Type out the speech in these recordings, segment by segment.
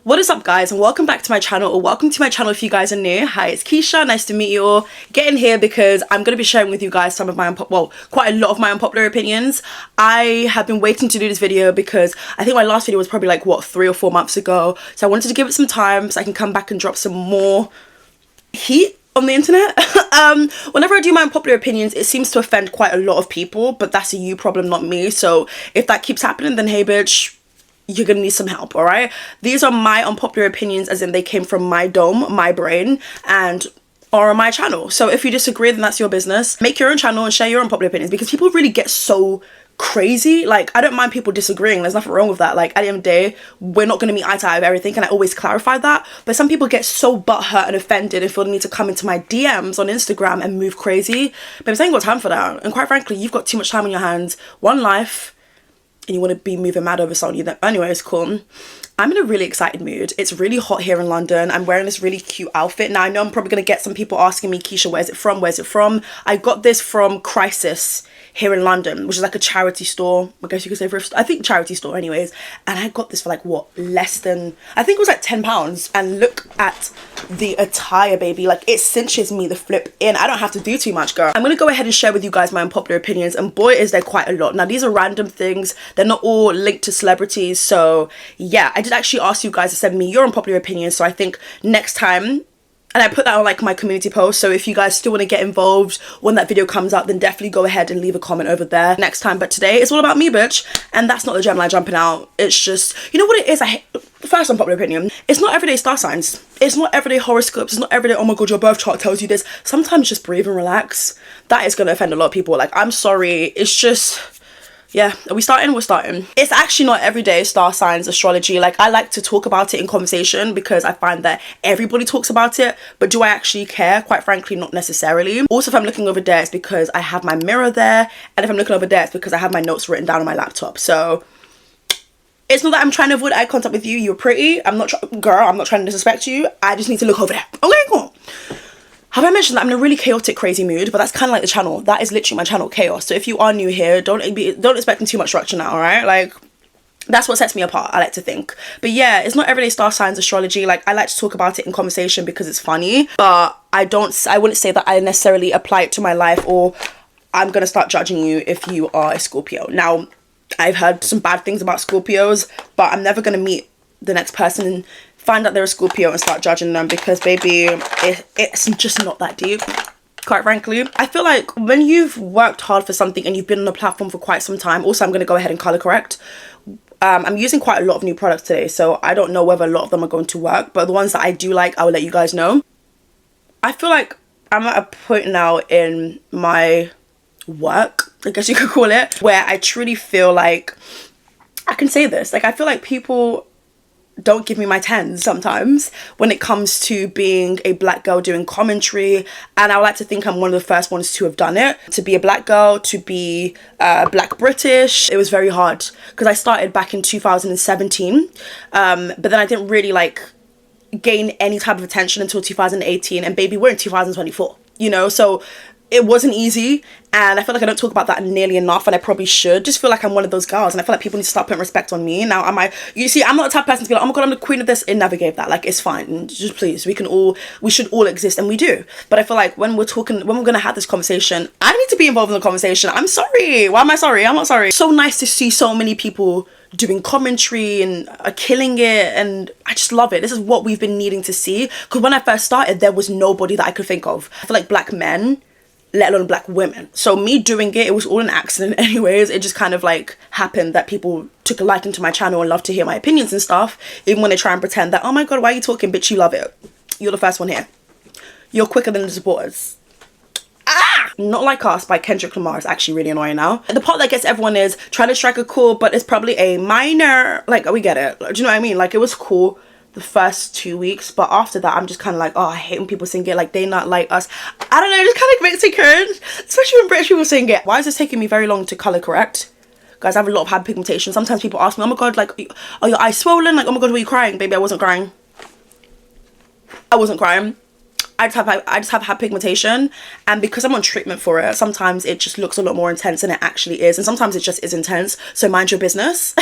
What is up, guys, and welcome back to my channel, or welcome to my channel if you guys are new. Hi, it's Keisha. Nice to meet you all. Get in here because I'm going to be sharing with you guys some of my quite a lot of my unpopular opinions. I have been waiting to do this video because I think my last video was probably like, what, 3 or 4 months ago. So I wanted to give it some time so I can come back and drop some more heat on the internet. Whenever I do my unpopular opinions, it seems to offend quite a lot of people, but that's a you problem, not me. So if that keeps happening, then hey bitch, you're gonna need some help. All right, these are my unpopular opinions, as in they came from my dome, my brain, and are on my channel. So if you disagree, then that's your business. Make your own channel and share your unpopular opinions, because people really get so crazy. Like, I don't mind people disagreeing, there's nothing wrong with that. Like, at the end of the day, we're not gonna meet eye to eye with everything, and I always clarify that. But some people get so butthurt and offended and feel the need to come into my DMs on Instagram and move crazy. But I ain't got time for that. And quite frankly, you've got too much time on your hands, one life, and you want to be moving mad over something. Anyway, it's cool. I'm in a really excited mood. It's really hot here in London. I'm wearing this really cute outfit. Now, I know I'm probably going to get some people asking me, Keisha, where's it from? Where's it from? I got this from Crisis here in London, which is like a charity store. I guess you could say thrift. I think charity store anyways. And I got this for like, what, less than, I think it was like £10. And look at the attire, baby. Like, it cinches me the flip in. I don't have to do too much, girl. I'm going to go ahead and share with you guys my unpopular opinions. And boy, is there quite a lot. Now, these are random things. They're not all linked to celebrities. So yeah, I did actually ask you guys to send me your unpopular opinions. So I think next time, and I put that on like my community post, so if you guys still want to get involved when that video comes out, then definitely go ahead and leave a comment over there next time. But today it's all about me, bitch, and that's not the Gemini jumping out. It's just, you know what it is? First unpopular opinion, it's not everyday star signs, it's not everyday horoscopes, it's not everyday, oh my god, your birth chart tells you this. Sometimes just breathe and relax. That is going to offend a lot of people. Like, I'm sorry, it's just, yeah, are we starting? We're starting. It's actually not everyday star signs astrology. Like, I like to talk about it in conversation because I find that everybody talks about it, but do I actually care? Quite frankly, not necessarily. Also, if I'm looking over there, it's because I have my mirror there, and if I'm looking over there, it's because I have my notes written down on my laptop. So it's not that I'm trying to avoid eye contact with you. You're pretty. I'm not girl, I'm not trying to disrespect you. I just need to look over there. Okay, cool. Have I mentioned that I'm in a really chaotic, crazy mood? But that's kind of like the channel. That is literally my channel, chaos. So if you are new here, don't expect too much structure now, all right? Like, that's what sets me apart, I like to think. But yeah, it's not everyday star signs astrology. Like, I like to talk about it in conversation because it's funny. But I wouldn't say that I necessarily apply it to my life, or I'm going to start judging you if you are a Scorpio. Now, I've heard some bad things about Scorpios, but I'm never going to meet the next person and find out they're a Scorpio and start judging them, because baby, it's just not that deep, quite frankly. I feel like when you've worked hard for something and you've been on the platform for quite some time, also I'm going to go ahead and color correct. I'm using quite a lot of new products today, so I don't know whether a lot of them are going to work, but the ones that I do like, I will let you guys know. I feel like I'm at a point now in my work, I guess you could call it, where I truly feel like I can say this. Like, I feel like people don't give me my 10s sometimes when it comes to being a black girl doing commentary, and I would like to think I'm one of the first ones to have done it. To be a black girl, to be black British, it was very hard because I started back in 2017, but then I didn't really like gain any type of attention until 2018, and baby, we're in 2024, you know, so it wasn't easy, and I feel like I don't talk about that nearly enough, and I probably should. Just feel like I'm one of those girls, and I feel like people need to start putting respect on me. Now, you see, I'm not the type of person to be like, oh my god, I'm the queen of this, and never gave that. Like, it's fine. Just please, we should all exist, and we do. But I feel like when we're gonna have this conversation, I need to be involved in the conversation. I'm sorry. Why am I sorry? I'm not sorry. So nice to see so many people doing commentary and are killing it, and I just love it. This is what we've been needing to see, because when I first started, there was nobody that I could think of. I feel like black men, let alone black women. So me doing it was all an accident anyways. It just kind of like happened that people took a liking to my channel and love to hear my opinions and stuff, even when they try and pretend that, oh my god, why are you talking, bitch, you love it. You're the first one here. You're quicker than the supporters. Not Like Us by Kendrick Lamar is actually really annoying now. The part that gets everyone is trying to strike a chord, but it's probably a minor, like, we get it. Do you know what I mean? Like, it was cool the first 2 weeks, but after that I'm just kind of like, oh, I hate when people sing it like They Not Like Us. I don't know, it just kind of makes me cringe, especially when British people sing it. Why is this taking me very long to color correct? Guys, I have a lot of hyperpigmentation. Sometimes people ask me, oh my god, like, are your eyes swollen? Like, oh my god, were you crying? Baby, I wasn't crying. I wasn't crying. I just have pigmentation, and because I'm on treatment for it, sometimes it just looks a lot more intense than it actually is, and sometimes it just is intense. So mind your business.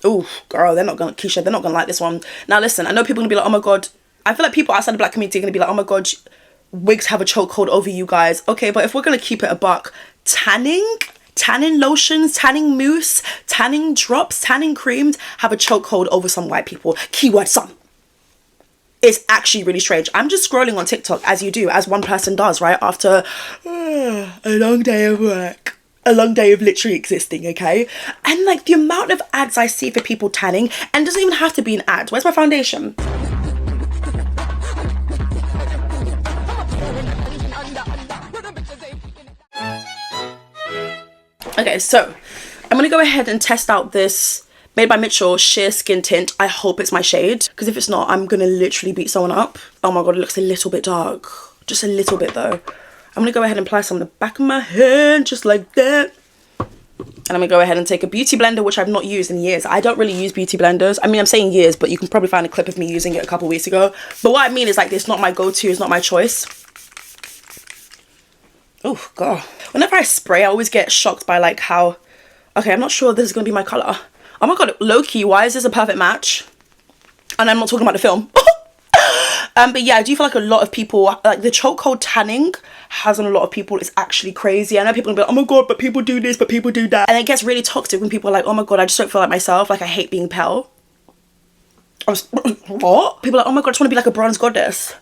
Oh, girl, Keisha, they're not gonna like this one. Now listen, I know people are gonna be like, oh my god. I feel like people outside the black community are gonna be like, oh my god, wigs have a chokehold over you guys. Okay, but if we're gonna keep it a buck, tanning lotions, tanning mousse, tanning drops, tanning creams have a chokehold over some white people. Keyword some. It's actually really strange. I'm just scrolling on TikTok as you do, as one person does, right? After a long day of work, a long day of literally existing, okay? And like the amount of ads I see for people tanning, and it doesn't even have to be an ad. Where's my foundation? Okay, so I'm gonna go ahead and test out this Made by Mitchell sheer skin tint. I hope it's my shade, because if it's not, I'm gonna literally beat someone up. Oh my god, it looks a little bit dark. Just a little bit though. I'm gonna go ahead and apply some on the back of my hand, just like that. And I'm gonna go ahead and take a beauty blender, which I've not used in years. I don't really use beauty blenders. I mean, I'm saying years, but you can probably find a clip of me using it a couple weeks ago. But what I mean is like, it's not my go-to, it's not my choice. Oh god. Whenever I spray, I always get shocked by like how, okay, I'm not sure this is gonna be my color. Oh my god, low-key, why is this a perfect match? And I'm not talking about the film. But yeah, I do feel like a lot of people, like the chokehold tanning has on a lot of people. It's actually crazy. I know people are gonna be like, oh my god, but people do this, but people do that. And it gets really toxic when people are like, oh my god, I just don't feel like myself. Like, I hate being pale. What? People are like, oh my god, I just want to be like a bronze goddess.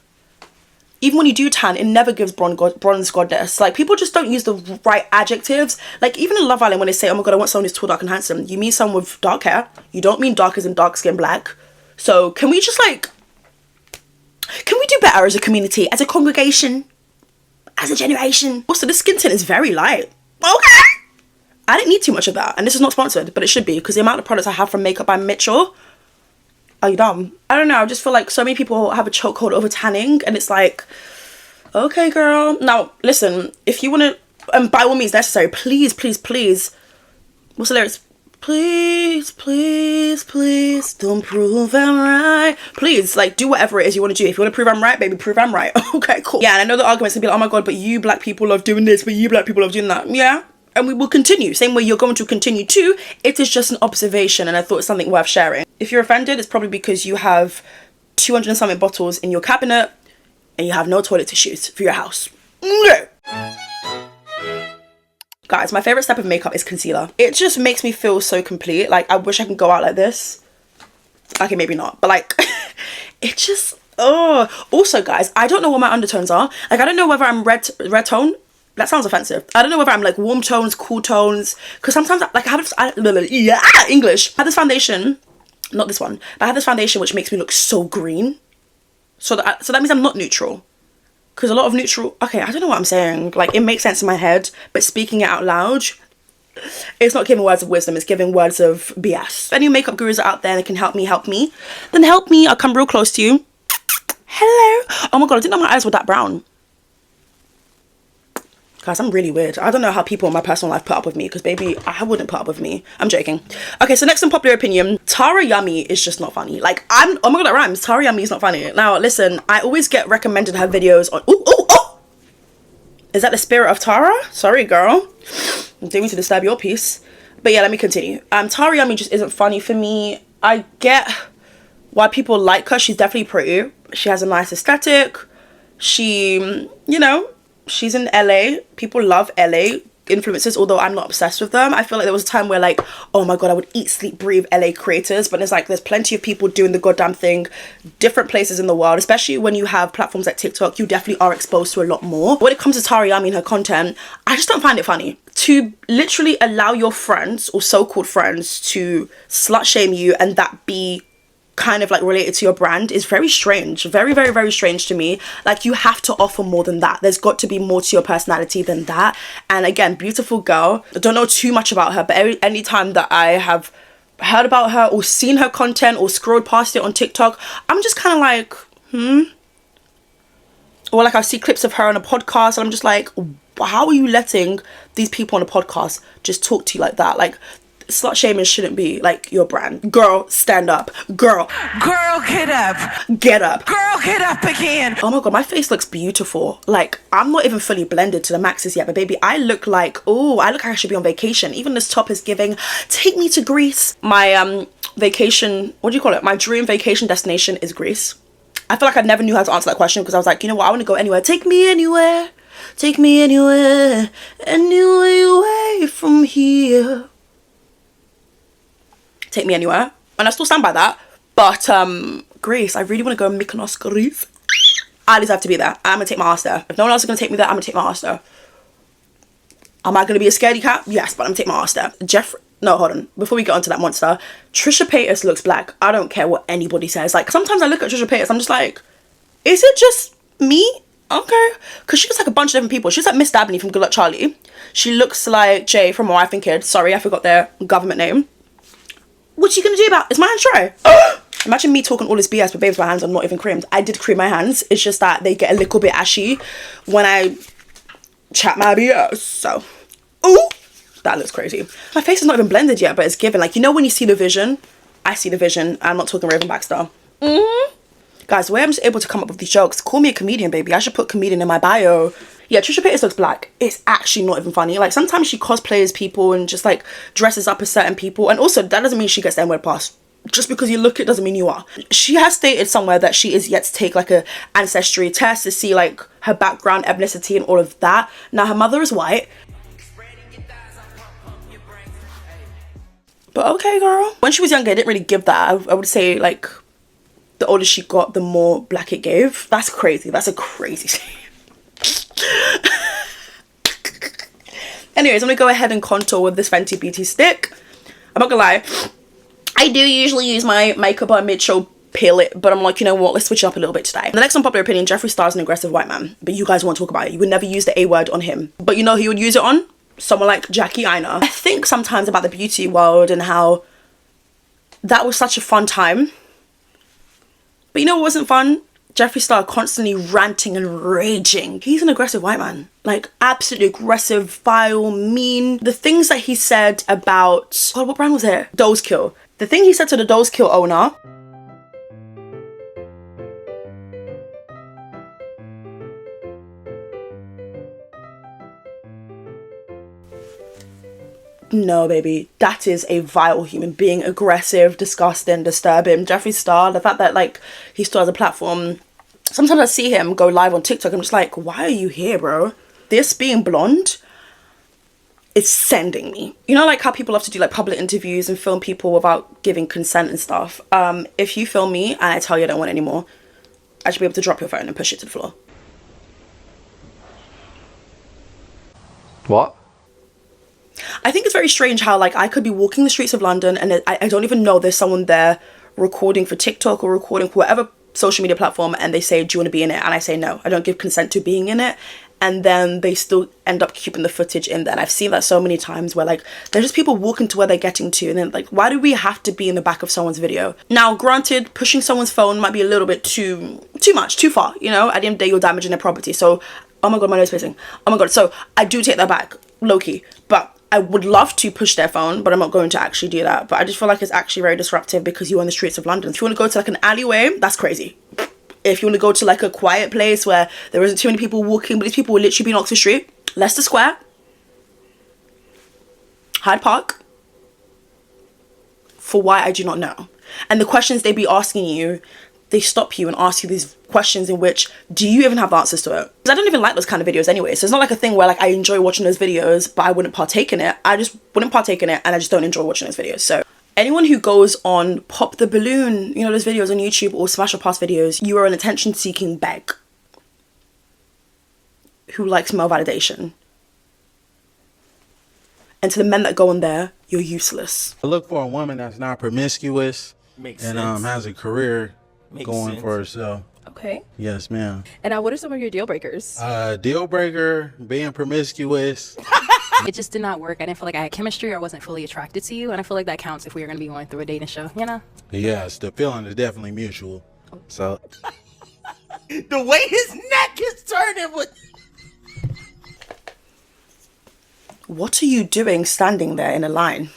Even when you do tan, it never gives bronze goddess. Like, people just don't use the right adjectives. Like, even in Love Island, when they say, oh my god, I want someone who's tall, dark, and handsome, you mean someone with dark hair. You don't mean dark as in dark skin black. So, can we just, like, can we do better as a community, as a congregation, as a generation? Also, the skin tint is very light. Okay! I didn't need too much of that. And this is not sponsored, but it should be, because the amount of products I have from Makeup by Mitchell, are you dumb? I don't know, I just feel like so many people have a chokehold over tanning, and it's like, okay, girl. Now, listen, if you want to, and by all means necessary, please, please, please, what's the lyrics? Please, please, please, don't prove I'm right. Please, like, do whatever it is you want to do. If you want to prove I'm right, baby, prove I'm right. Okay, cool. Yeah, and I know the argument's gonna be like, oh my god, but you black people love doing this, but you black people love doing that. Yeah, and we will continue. Same way you're going to continue too. It is just an observation, and I thought it's something worth sharing. If you're offended, it's probably because you have 200 and something bottles in your cabinet, and you have no toilet tissues for your house. Okay. Guys, my favorite step of makeup is concealer. It just makes me feel so complete. Like, I wish I could go out like this. Okay, maybe not, but like, it just, oh. Also, guys, I don't know what my undertones are. Like, I don't know whether I'm red tone. That sounds offensive. I don't know whether I'm like warm tones, cool tones. Because sometimes, like, I have this, English. I have this foundation, not this one, but I have this foundation which makes me look so green. So that means I'm not neutral. Because a lot of neutral, okay, I don't know what I'm saying. Like, it makes sense in my head, but speaking it out loud, it's not giving words of wisdom, it's giving words of BS. If any makeup gurus are out there that can help me, then help me. I'll come real close to you. Hello. Oh my god, I didn't know my eyes were that brown. Guys, I'm really weird. I don't know how people in my personal life put up with me, because baby, I wouldn't put up with me. I'm joking. Okay, so next unpopular opinion, Tara Yummy is just not funny. Like, oh my god, that rhymes. Tara Yummy is not funny. Now, listen, I always get recommended her videos on, oh! Is that the spirit of Tara? Sorry, girl. I didn't mean to disturb your peace. But yeah, let me continue. Tara Yummy just isn't funny for me. I get why people like her. She's definitely pretty. She has a nice aesthetic. She, you know, she's in LA. People love LA influencers, although I'm not obsessed with them. I feel like there was a time where, like, oh my god, I would eat, sleep, breathe LA creators, but it's like there's plenty of people doing the goddamn thing, different places in the world, especially when you have platforms like TikTok. You definitely are exposed to a lot more. When it comes to Tara Yummy and her content, I just don't find it funny. To literally allow your friends, or so-called friends, to slut shame you and that be kind of like related to your brand is very strange. Very, very, very strange to me. Like, you have to offer more than that. There's got to be more to your personality than that. And again, beautiful girl. I don't know too much about her, but any time that I have heard about her or seen her content or scrolled past it on TikTok, I'm just kind of like, or like I see clips of her on a podcast and I'm just like, how are you letting these people on a podcast just talk to you like that? Like, slut shaming shouldn't be like your brand. Girl, stand up. Girl, Get up. Get up. Girl, get up again. Oh my god, my face looks beautiful. Like, I'm not even fully blended to the maxes yet, but baby, I look like, oh, I look like I should be on vacation. Even this top is giving, take me to Greece. My vacation, what do you call it? My dream vacation destination is Greece. I feel like I never knew how to answer that question because I was like, you know what, I want to go anywhere. Take me anywhere. Take me anywhere. Anywhere away from here. Take me anywhere. And I still stand by that. But Greece, I really want to go Mykonos, Greece. I deserve to be there. I'm gonna take my ass there. If no one else is gonna take me there, I'm gonna take my ass there. Am I gonna be a scaredy cat? Yes, but I'm gonna take my ass there. No, hold on. Before we get onto that monster, Trisha Paytas looks black. I don't care what anybody says. Like, sometimes I look at Trisha Paytas, I'm just like, is it just me? Okay. Because she looks like a bunch of different people. She's like Miss Dabney from Good Luck Charlie. She looks like Jay from My Wife and Kid. Sorry, I forgot their government name. What's she gonna do about it? Is my hand dry? Imagine me talking all this BS, but babes, my hands are not even creamed. I did cream my hands. It's just that they get a little bit ashy when I chat my BS. So, ooh, that looks crazy. My face is not even blended yet, but it's given. Like, you know when you see the vision? I see the vision. I'm not talking Raven Baxter. Guys, the way I'm just able to come up with these jokes, call me a comedian, baby. I should put comedian in my bio. Yeah, Trisha Paytas looks black. It's actually not even funny. Like, sometimes she cosplays people and just, like, dresses up as certain people. And also, that doesn't mean she gets the N-word pass. Just because you look it doesn't mean you are. She has stated somewhere that she is yet to take, like, a ancestry test to see, like, her background, ethnicity, and all of that. Now, her mother is white. But okay, girl. When she was younger, I didn't really give that. I would say, like, the older she got, the more black it gave. That's crazy. That's a crazy statement. Anyways, I'm gonna go ahead and contour with this Fenty Beauty stick. I'm not gonna lie, I do usually use my makeup on mid-show palette, but I'm like, you know what, let's switch it up a little bit today. The next unpopular opinion, Jeffree Star is an aggressive white man, but you guys won't talk about it. You would never use the A word on him. But you know who you would use it on? Someone like Jackie Aina. I think sometimes about the beauty world and how that was such a fun time. But you know what wasn't fun? Jeffree Star constantly ranting and raging. He's an aggressive white man. Like, absolutely aggressive, vile, mean. The things that he said about, God, what brand was it? Dole's Kill. The thing he said to the Dole's Kill owner. No, baby, that is a vile human being. Aggressive, disgusting, disturbing. Jeffree Star, the fact that, like, he still has a platform. Sometimes I see him go live on TikTok. I'm just like, why are you here, bro? This being blonde is sending me. You know, like how people have to do like public interviews and film people without giving consent and stuff. If you film me and I tell you I don't want it anymore, I should be able to drop your phone and push it to the floor. What? I think it's very strange how, like, I could be walking the streets of London and I don't even know there's someone there recording for TikTok or recording for whatever social media platform, and they say, do you want to be in it? And I say no, I don't give consent to being in it. And then they still end up keeping the footage in there. And I've seen that so many times where, like, there's just people walking to where they're getting to, and then, like, why do we have to be in the back of someone's video? Now, granted, pushing someone's phone might be a little bit too much, too far, you know? At the end of the day, you're damaging their property. So, oh my god, my nose piercing. Oh my god. So I do take that back, low-key. But I would love to push their phone, but I'm not going to actually do that. But I just feel like it's actually very disruptive because you're on the streets of London. If you want to go to, like, an alleyway, that's crazy. If you want to go to, like, a quiet place where there isn't too many people walking, but these people will literally be on Oxford Street, Leicester Square, Hyde Park, for why I do not know. And the questions they be asking you, they stop you and ask you these questions in which, do you even have the answers to it? Because I don't even like those kind of videos anyway. So it's not like a thing where, like, I enjoy watching those videos, but I wouldn't partake in it. I just wouldn't partake in it, and I just don't enjoy watching those videos. So anyone who goes on Pop the Balloon, you know, those videos on YouTube, or Smash or Pass videos, you are an attention-seeking beg who likes male validation. And to the men that go on there, you're useless. I look for a woman that's not promiscuous Makes and sense. Has a career Makes going sense. for herself. Okay. Yes, ma'am. And what are some of your deal breakers? Deal breaker, being promiscuous. It just did not work. I didn't feel like I had chemistry or wasn't fully attracted to you. And I feel like that counts if we were going to be going through a dating show, you know? Yes, the feeling is definitely mutual. So The way his neck is turning with. What are you doing standing there in a line?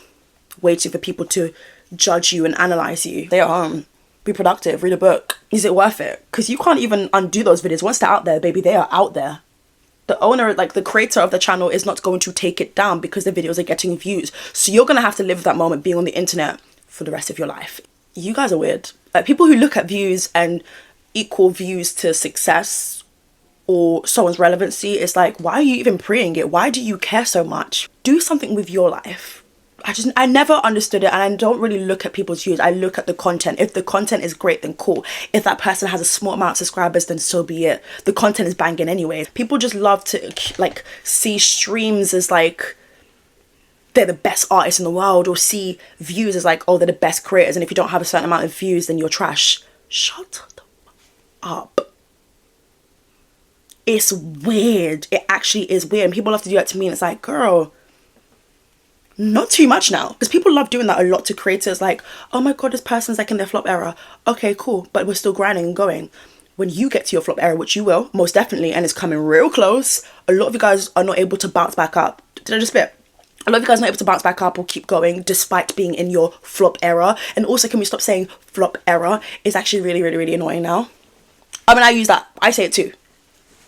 waiting for people to judge you and analyze you. Stay at home, be productive, read a book. Is it worth it? Because you can't even undo those videos. Once they're out there, baby, they are out there. The owner, like the creator of the channel, is not going to take it down because the videos are getting views. So you're going to have to live with that moment being on the internet for the rest of your life. You guys are weird. Like, people who look at views and equal views to success or someone's relevancy, it's like, why are you even preying it? Why do you care so much? Do something with your life. I never understood it, and I don't really look at people's views. I look at the content. If the content is great, then cool. If that person has a small amount of subscribers, then so be it. The content is banging anyway. People just love to like see streams as like they're the best artists in the world, or see views as like, oh, they're the best creators, and if you don't have a certain amount of views, then you're trash. Shut the up. It's weird. It actually is weird, and people love to do that to me, and it's like, girl, not too much now. Because people love doing that a lot to creators, like, oh my god, this person's like in their flop era. Okay, cool, but we're still grinding and going. When you get to your flop era, which you will, most definitely, and it's coming real close, a lot of you guys are not able to bounce back up. Did I just spit? A lot of you guys are not able to bounce back up or keep going despite being in your flop era. And also, can we stop saying flop era? It's actually really, really, really annoying now. I mean, I use that. I say it too.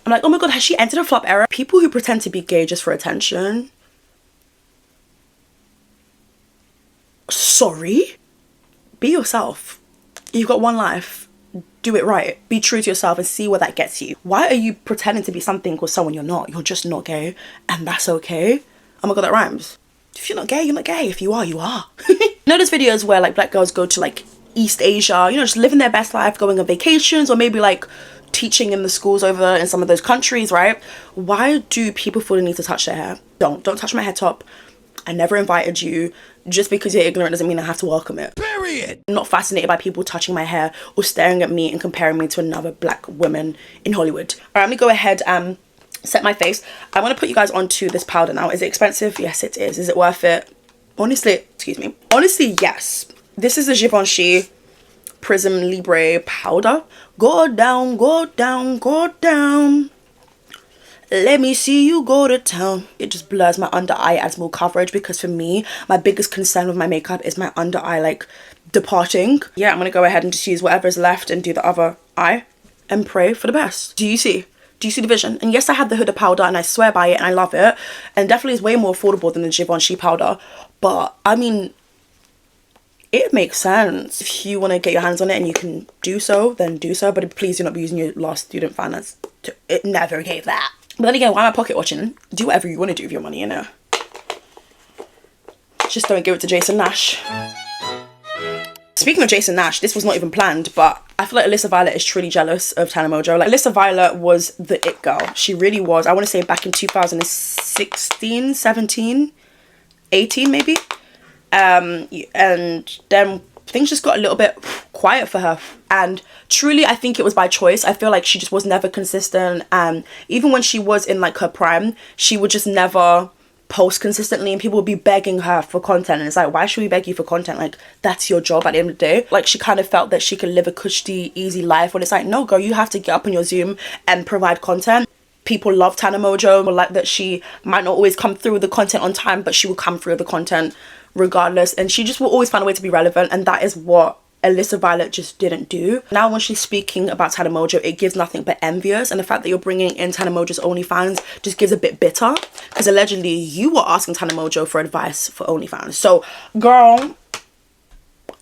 I'm like, oh my god, has she entered a flop era? People who pretend to be gay just for attention. Sorry? Be yourself. You've got one life. Do it right. Be true to yourself and see where that gets you. Why are you pretending to be something or someone you're not? You're just not gay, and that's okay. Oh my god, that rhymes. If you're not gay, you're not gay. If you are, you are. You know those videos where like black girls go to like East Asia, you know, just living their best life, going on vacations, or maybe like teaching in the schools over in some of those countries, right? Why do people feel the need to touch their hair? Don't touch my hair top. I never invited you. Just because you're ignorant doesn't mean I have to welcome it. Period. I'm not fascinated by people touching my hair or staring at me and comparing me to another black woman in Hollywood. All right, I'm gonna go ahead and set my face. I want to put you guys onto this powder now. Is it expensive? Yes, it is. Is it worth it? Honestly, excuse me. Honestly, yes. This is the Givenchy Prism Libre powder. Go down, go down, go down. Let me see you go to town. It just blurs my under eye, adds more coverage, because for me, my biggest concern with my makeup is my under eye like departing. Yeah, I'm gonna go ahead and just use whatever's left and do the other eye and pray for the best. Do you see? Do you see the vision? And yes, I have the Huda powder and I swear by it and I love it. And definitely is way more affordable than the Givenchy powder. But I mean, it makes sense. If you want to get your hands on it and you can do so, then do so. But please do not be using your last student finance. It never gave that. But then again, why am I pocket watching? Do whatever you want to do with your money, you know. Just don't give it to Jason Nash. Speaking of Jason Nash, this was not even planned, but I feel like Alyssa Violet is truly jealous of Tana Mojo. Like, Alyssa Violet was the it girl. She really was. I want to say back in 2016, 17, 18 maybe. And then things just got a little bit quiet for her, and truly I think it was by choice. I feel like she just was never consistent, and even when she was in like her prime, she would just never post consistently, and people would be begging her for content, and it's like, why should we beg you for content? Like, that's your job at the end of the day. Like, she kind of felt that she could live a cushy, easy life, when it's like, no girl, you have to get up on your Zoom and provide content. People love Tana Mojo, but like that she might not always come through with the content on time, but she will come through with the content regardless, and she just will always find a way to be relevant, and that is what Alyssa Violet just didn't do. Now when she's speaking about Tana Mojo, it gives nothing but envious, and the fact that you're bringing in Tana Mojo's OnlyFans just gives a bit bitter, because allegedly you were asking Tana Mojo for advice for OnlyFans. So girl,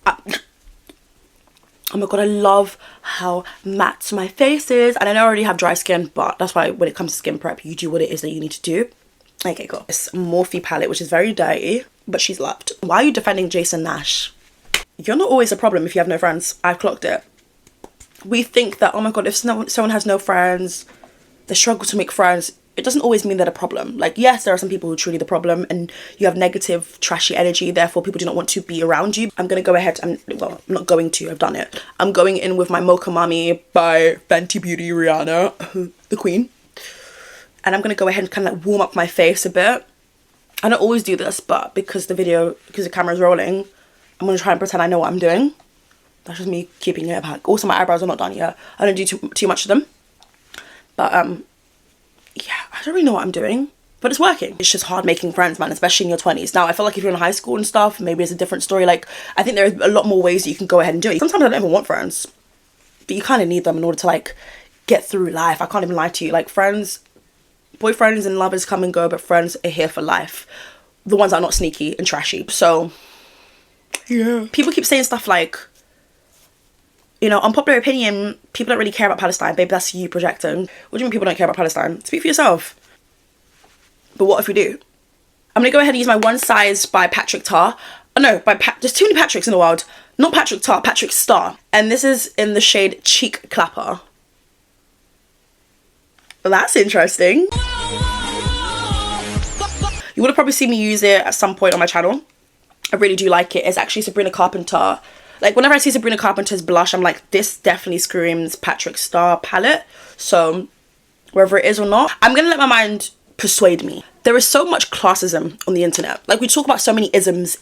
oh my god, I love how matte my face is, and I know I already have dry skin, but that's why when it comes to skin prep, you do what it is that you need to do. Okay, cool. This Morphe palette, which is very dirty, but she's loved. Why are you defending Jason Nash? You're not always a problem if you have no friends. I've clocked it. We think that, oh my god, if someone has no friends, they struggle to make friends, it doesn't always mean they're a problem. Like, yes, there are some people who are truly the problem, and you have negative, trashy energy, therefore people do not want to be around you. I'm gonna go ahead and, well, I'm not going to, I've done it. I'm going in with my Mocha Mami by Fenty Beauty Rihanna, the queen. And I'm gonna go ahead and kind of like warm up my face a bit. I don't always do this, but because the camera's rolling, I'm gonna try and pretend I know what I'm doing. That's just me keeping it back. Also, my eyebrows are not done yet. I don't do too much of them. But yeah, I don't really know what I'm doing. but it's working. It's just hard making friends, man, especially in your 20s. Now, I feel like if you're in high school and stuff, maybe it's a different story. Like, I think there's a lot more ways that you can go ahead and do it. Sometimes I don't even want friends, but you kind of need them in order to, like, get through life. I can't even lie to you. Like, friends, boyfriends and lovers come and go, but friends are here for life. The ones that are not sneaky and trashy. So, yeah. People keep saying stuff like, you know, unpopular opinion, people don't really care about Palestine. Babe, that's you projecting. What do you mean people don't care about Palestine? Speak for yourself. But what if we do? I'm going to go ahead and use my One Size by Patrick Tar. Oh, no, there's too many Patricks in the world. Not Patrick Tar, Patrick Star. And this is in the shade Cheek Clapper. Well, that's interesting. You would have probably seen me use it at some point on my channel. I really do like it. It's actually Sabrina Carpenter. Like, whenever I see Sabrina Carpenter's blush, I'm like, this definitely screams Patrick Star palette. So, whether it is or not, I'm going to let my mind persuade me. There is so much classism on the internet. Like, we talk about so many isms,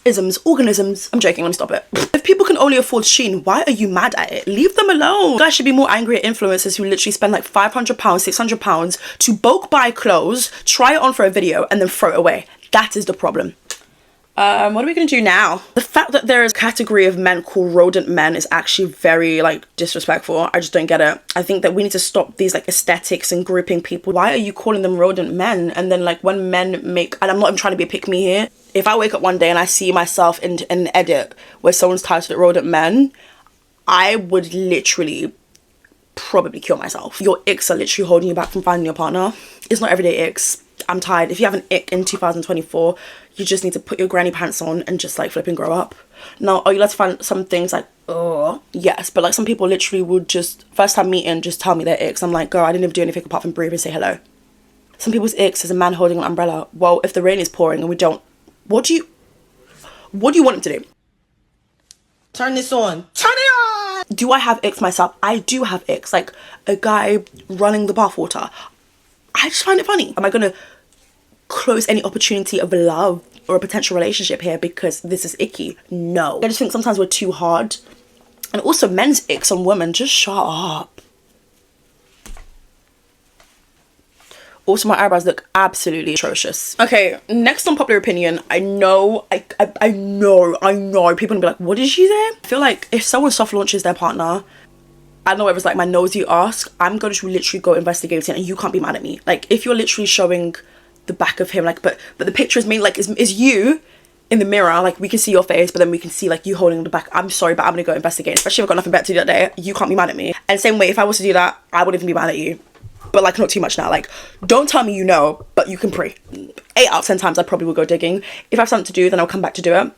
organisms. I'm joking, let me stop it. If people can only afford Shein, why are you mad at it? Leave them alone. You guys should be more angry at influencers who literally spend like £500, £600 to bulk buy clothes, try it on for a video, and then throw it away. That is the problem. What are we gonna do now? The fact that there is a category of men called Rodent Men is actually very, like, disrespectful. I just don't get it. I think that we need to stop these, like, aesthetics and grouping people. Why are you calling them Rodent Men? And then, like, when men make, and I'm not even trying to be a pick-me here, if I wake up one day and I see myself in an edit where someone's titled it Rodent Men, I would literally probably kill myself. Your icks are literally holding you back from finding your partner. It's not everyday icks. I'm tired. If you have an ick in 2024, you just need to put your granny pants on and just, like, flip and grow up. Now, are you allowed to find some things like, oh, yes, but, like, some people literally would just, first time meeting, just tell me their icks. I'm like, girl, I didn't even do anything apart from breathe and say hello. Some people's icks is a man holding an umbrella. Well, if the rain is pouring and we don't, what do you want him to do? Turn this on. Turn it on! Do I have icks myself? I do have icks. Like, a guy running the bathwater. I just find it funny. Am I gonna close any opportunity of love or a potential relationship here because this is icky? No. I just think sometimes we're too hard. And also men's icks on women, just shut up. Also, my eyebrows look absolutely atrocious. Okay, next unpopular opinion. I know people will be like, what did you say? I feel like if someone soft launches their partner, I don't know whether it's like my nose you ask, I'm going to literally go investigate it and you can't be mad at me. Like, if you're literally showing the back of him, like, but the picture is mainly like is you in the mirror, like, we can see your face, but then we can see, like, you holding the back. I'm sorry, but I'm gonna go investigate, especially if I've got nothing better to do that day. You can't be mad at me. And same way, if I was to do that, I wouldn't even be mad at you, but, like, not too much now. Like, don't tell me you know, but you can pray. 8 out of 10 times I probably will go digging. If I have something to do, then I'll come back to do it.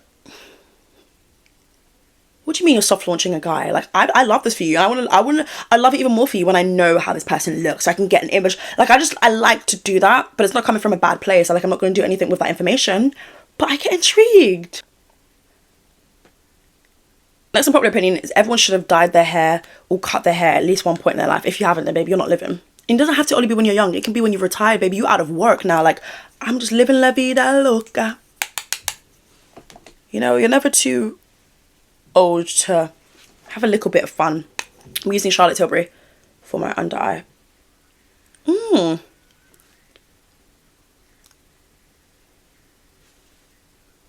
What do you mean you're soft launching a guy? Like, I love this for you. I love it even more for you when I know how this person looks. I can get an image. Like, I like to do that, but it's not coming from a bad place. Like, I'm not going to do anything with that information, but I get intrigued. Next unpopular opinion is everyone should have dyed their hair or cut their hair at least one point in their life. If you haven't, then baby, you're not living. It doesn't have to only be when you're young. It can be when you've retired, baby. You out of work now. Like, I'm just living la vida loca. You know, you're never too old to have a little bit of fun. I'm using Charlotte Tilbury for my under eye.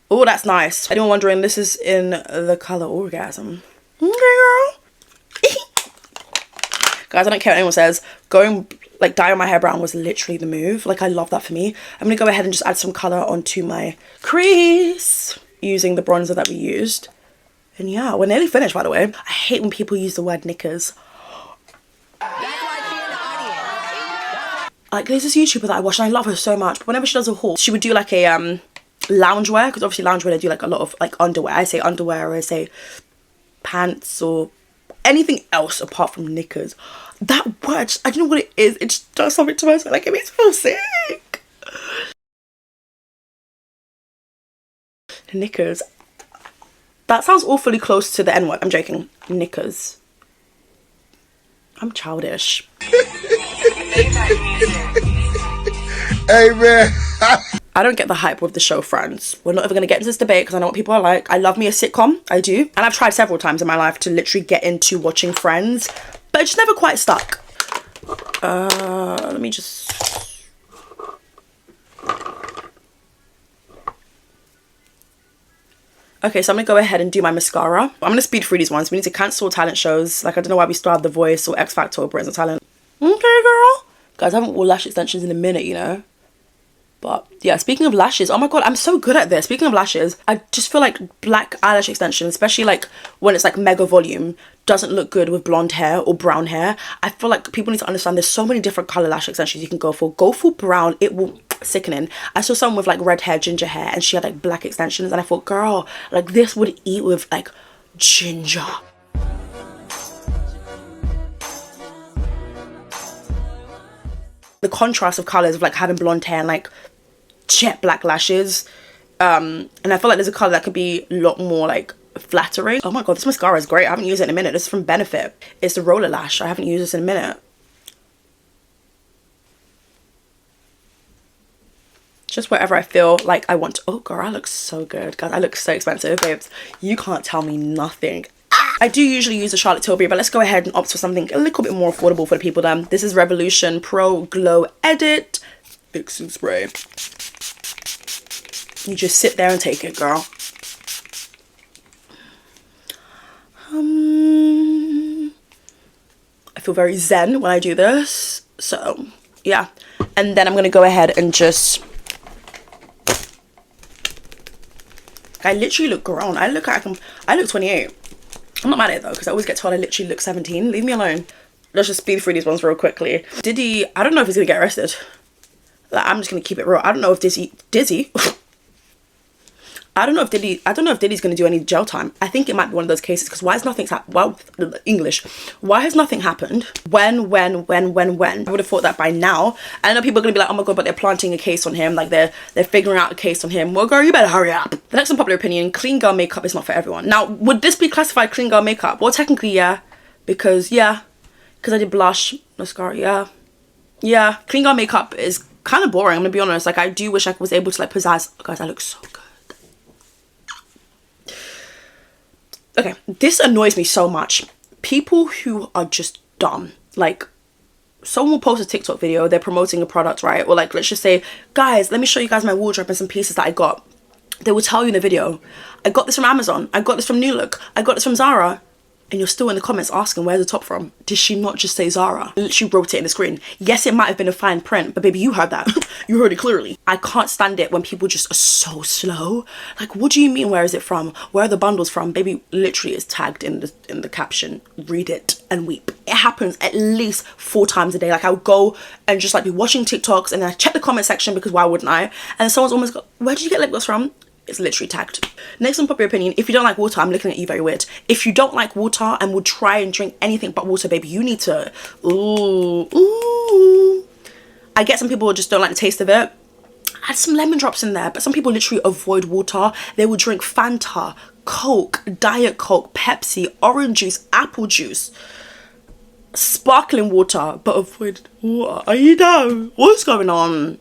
Oh, that's nice. Anyone wondering, this is in the color Orgasm. Okay, girl. Guys, I don't care what anyone says. Going, like, dyeing my hair brown was literally the move. Like, I love that for me. I'm gonna go ahead and just add some color onto my crease using the bronzer that we used. And yeah, we're nearly finished, by the way. I hate when people use the word knickers. Like, there's this YouTuber that I watch and I love her so much, but whenever she does a haul, she would do like a loungewear, because obviously loungewear, they do like a lot of like underwear. I say underwear, or I say pants, or anything else apart from knickers. That word, I don't know what it is. It just does something to my soul. Like, it makes me feel sick. Knickers. That sounds awfully close to the N-word. I'm joking. Knickers. I'm childish. Hey, man. I don't get the hype with the show Friends. We're not even going to get into this debate because I know what people are like. I love me a sitcom. I do. And I've tried several times in my life to literally get into watching Friends, but it's never quite stuck. Let me just... Okay, so I'm gonna go ahead and do my mascara. I'm gonna speed through these ones. We need to cancel talent shows. Like, I don't know why we still have The Voice or X Factor or Britain's Got Talent. Okay, girl. Guys, I haven't worn lash extensions in a minute, you know? But yeah, speaking of lashes, oh my god, I'm so good at this. Speaking of lashes, I just feel like black eyelash extension, especially like when it's like mega volume, doesn't look good with blonde hair or brown hair. I feel like people need to understand there's so many different color lash extensions you can go for. Go for brown, it will sickening. I saw someone with like red hair, ginger hair, and she had like black extensions, and I thought, girl, like this would eat with like ginger. The contrast of colors of like having blonde hair and like jet black lashes, and I feel like there's a color that could be a lot more like flattering. Oh my god, this mascara is great. I haven't used it in a minute. This is from Benefit. It's the roller lash. I haven't used this in a minute. Just wherever I feel like I want to. Oh girl, I look so good. Guys, I look so expensive, babes. You can't tell me nothing. I do usually use the Charlotte Tilbury, but let's go ahead and opt for something a little bit more affordable for the people then. This is Revolution Pro Glow Edit Fixing Spray. You just sit there and take it, girl. I feel very zen when I do this. So, yeah. And then I'm going to go ahead and just... I literally look grown. I look 28. I'm not mad at it though, because I always get told I literally look 17. Leave me alone. Let's just speed through these ones real quickly. Diddy, I don't know if he's gonna get arrested. Like, I'm just gonna keep it real. I don't know if Dizzy I don't know if Diddy's gonna do any jail time. I think it might be one of those cases, because why has nothing why has nothing happened? When? I would have thought that by now. I know people are gonna be like, oh my god, but they're planting a case on him, like they're figuring out a case on him. Well girl, you better hurry up. The next unpopular opinion, clean girl makeup is not for everyone. Now, would this be classified clean girl makeup? Well, technically yeah, because I did blush, mascara, yeah, clean girl makeup is kind of boring, I'm gonna be honest. Like, I do wish I was able to like pizzazz. Guys, I look so good. Okay, this annoys me so much. People who are just dumb. Like, someone will post a TikTok video, they're promoting a product, right? Or like, let's just say, guys, let me show you guys my wardrobe and some pieces that I got. They will tell you in the video, I got this from Amazon, I got this from New Look, I got this from Zara. And you're still in the comments asking, where's the top from? Did she not just say Zara? Literally wrote it in the screen. Yes, it might have been a fine print, but baby, you heard that. You heard it clearly. I can't stand it when people just are so slow. Like, what do you mean, where is it from? Where are the bundles from? Baby, literally it's tagged in the caption. Read it and weep. It happens at least 4 times a day. Like, I'll go and just like be watching TikToks, and then I check the comment section, because why wouldn't I? And someone's almost got, where did you get lip gloss from? It's literally tagged. Next unpopular opinion, if you don't like water, I'm looking at you very weird. If you don't like water and will try and drink anything but water, baby, you need to, ooh. I get some people just don't like the taste of it. Add some lemon drops in there, but some people literally avoid water. They will drink Fanta, Coke, Diet Coke, Pepsi, orange juice, apple juice, sparkling water, but avoid water. Are you down? What's going on?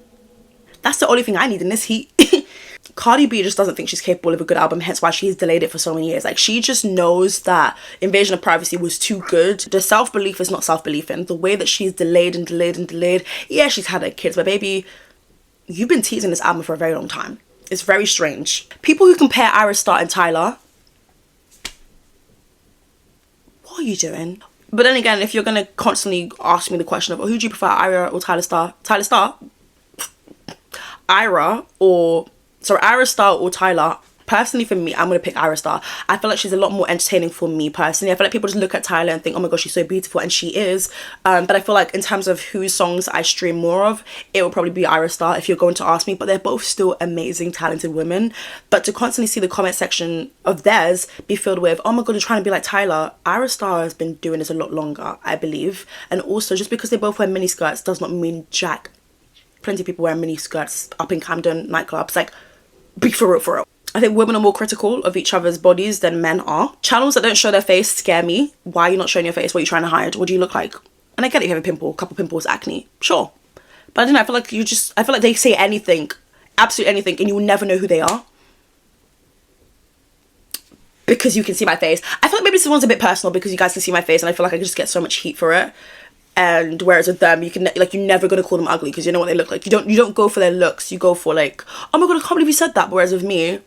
That's the only thing I need in this heat. Cardi B just doesn't think she's capable of a good album, hence why she's delayed it for so many years. Like, she just knows that Invasion of Privacy was too good. The self-belief is not self-belief in. The way that she's delayed and delayed and delayed. Yeah, she's had her kids, but baby, you've been teasing this album for a very long time. It's very strange. People who compare Ira Star and Tyler, what are you doing? But then again, if you're gonna constantly ask me the question of, oh, who do you prefer, Ira or Tyler Star? Tyler Star? Ira Star or Tyler. Personally, for me, I'm gonna pick Ira Star. I feel like she's a lot more entertaining for me personally. I feel like people just look at Tyler and think, oh my gosh, she's so beautiful, and she is. But I feel like in terms of whose songs I stream more of, it will probably be Ira Star if you're going to ask me. But they're both still amazing, talented women. But to constantly see the comment section of theirs be filled with, oh my god, you're trying to be like Tyler. Ira Star has been doing this a lot longer, I believe. And also, just because they both wear mini skirts does not mean jack. Plenty of people wear mini skirts up in Camden nightclubs. Like, be for real, for real. I think women are more critical of each other's bodies than men are. Channels that don't show their face scare me. Why are you not showing your face? What are you trying to hide? What do you look like? And I get it, you have a pimple, a couple pimples, acne. Sure. But I don't know, I feel like they say anything, absolutely anything, and you will never know who they are. Because you can see my face. I feel like maybe this one's a bit personal because you guys can see my face, and I feel like I just get so much heat for it. And whereas with them, you can, like, you're never gonna call them ugly because you know what they look like. You don't go for their looks. You go for like, oh my god, I can't believe you said that. But whereas with me,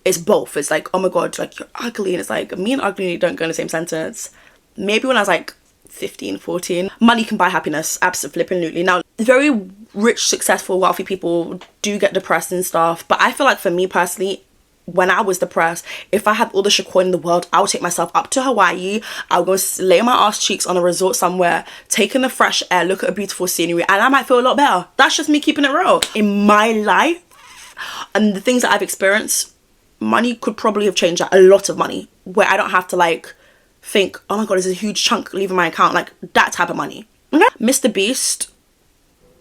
it's both. It's like, oh my god, like you're ugly, and it's like me and ugly don't go in the same sentence. Maybe when I was like 15, 14, money can buy happiness, absolutely. Now, very rich, successful, wealthy people do get depressed and stuff, but I feel like for me personally, when I was depressed, if I had all the coin in the world, I would take myself up to Hawaii. I would go lay my ass cheeks on a resort somewhere, take in the fresh air, look at a beautiful scenery, and I might feel a lot better. That's just me keeping it real. In my life and the things that I've experienced, money could probably have changed that. A lot of money, where I don't have to like think, oh my god, there's a huge chunk leaving my account, like that type of money. Okay? Mr. Beast,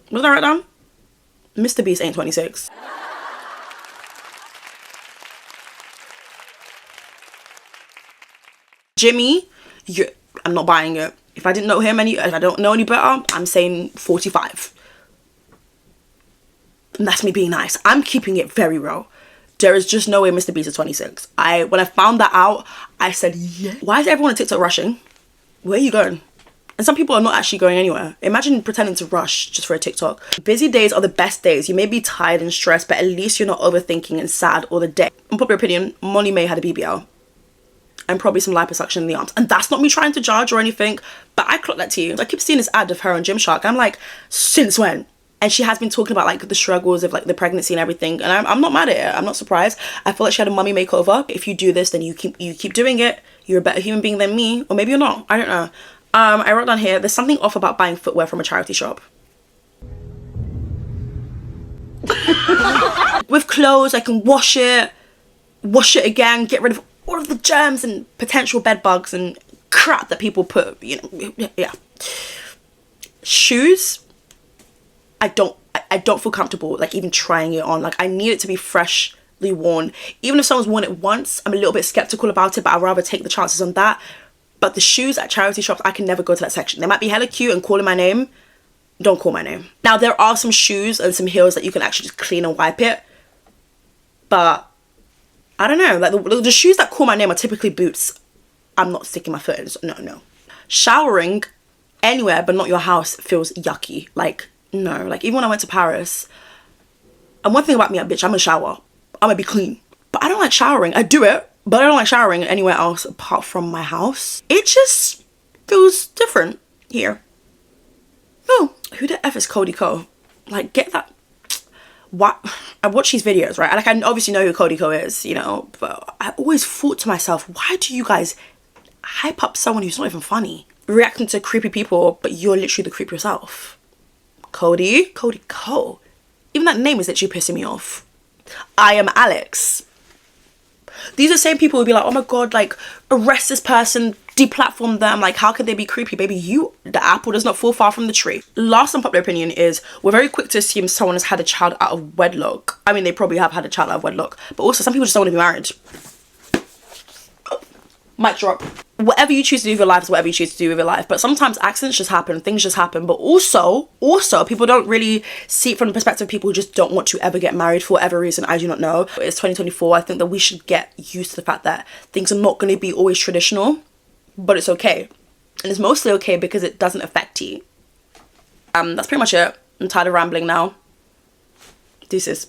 what did I write down? Mr. Beast ain't 26. Jimmy, I'm not buying it. If I didn't know him if I don't know any better, I'm saying 45. And that's me being nice. I'm keeping it very real. There is just no way Mr. Beast is 26. When I found that out, I said, yeah. Why is everyone on TikTok rushing? Where are you going? And some people are not actually going anywhere. Imagine pretending to rush just for a TikTok. Busy days are the best days. You may be tired and stressed, but at least you're not overthinking and sad all the day. Unpopular opinion, Molly May had a BBL. And probably some liposuction in the arms. And that's not me trying to judge or anything, but I clocked that to you. I keep seeing this ad of her on Gymshark, and I'm like, since when? And she has been talking about like the struggles of like the pregnancy and everything, and I'm not mad at it. I'm not surprised. I feel like she had a mummy makeover. If you do this, then you keep doing it. You're a better human being than me, or maybe you're not. I don't know. I wrote down here, there's something off about buying footwear from a charity shop. With clothes, I can wash it again, get rid of all of the germs and potential bed bugs and crap that people put, you know, yeah. Shoes, I don't feel comfortable like even trying it on. Like I need it to be freshly worn. Even if someone's worn it once, I'm a little bit skeptical about it, but I'd rather take the chances on that. But the shoes at charity shops, I can never go to that section. They might be hella cute and calling my name. Don't call my name. Now there are some shoes and some heels that you can actually just clean and wipe it, but I don't know, like the shoes that call my name are typically boots. I'm not sticking my foot in. No. Showering anywhere but not your house feels yucky. Like, no. Like, even when I went to Paris, and one thing about me, bitch, I'm gonna shower. I'm gonna be clean. But I don't like showering. I do it, but I don't like showering anywhere else apart from my house. It just feels different here. Oh, who the F is Cody Co? Like, get that. What? I watch these videos, right? Like, I obviously know who Cody Co is, you know, but I always thought to myself, why do you guys hype up someone who's not even funny? Reacting to creepy people, but you're literally the creep yourself. Cody Co. Even that name is literally pissing me off. I am Alex. These are the same people who be like, oh my god, like, arrest this person, deplatform them, like, how could they be creepy? Baby, the apple does not fall far from the tree. Last unpopular opinion is, we're very quick to assume someone has had a child out of wedlock. I mean, they probably have had a child out of wedlock, but also some people just don't want to be married. Mic drop. Whatever you choose to do with your life is whatever you choose to do with your life, but sometimes accidents just happen, things just happen, but also people don't really see it from the perspective of people who just don't want to ever get married for whatever reason. I do not know. It's 2024. I think that we should get used to the fact that things are not going to be always traditional, but it's okay, and it's mostly okay because it doesn't affect you. That's pretty much it. I'm tired of rambling now. Deuces.